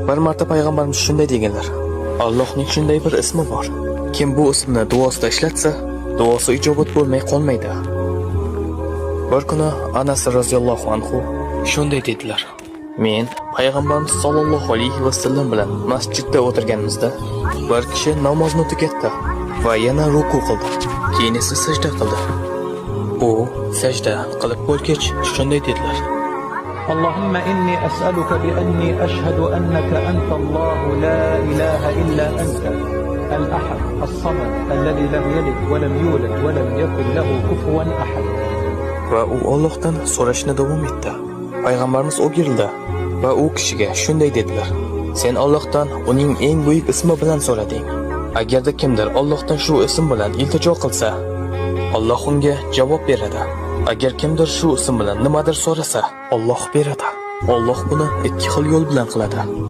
Bir marta payg'ambarimiz shunday deganlar: Allohning shunday bir ismi bor. Kim bu ismni duosida ishlatsa, duosi ijobat bo'lmay qolmaydi. Bir kuni Anas roziyallohu anhu shunday dedilar: Men payg'ambarimiz sollallohu alayhi vasallam bilan masjidda o'tirganimizda bir kishi namozni tugatdi va yana ruku qildi. Keyin esa sajda qildi. U sajda qilib bo'lgach shunday dedilar: اللهم إني أسألك بأني أشهد أنك أنت الله لا إله إلا أنت الأحد الصمد الذي لم يلد ولم يولد ولم يكن له كفوا أحد. Va u Allohdan so'rashni davom etdi. Payg'ambarimiz o'girildi va u kishiga shunday dedilar: Sen Allohdan uning eng buyuk ismi bilan so'rading. Agarda kimdir Allohdan shu ism bilan iltijo qilsa, Alloh unga javob beradi. Agar kimdir shu ism bilan nimadir so'rasa, Alloh beradi. Alloh buni ikki xil yo'l bilan qiladi.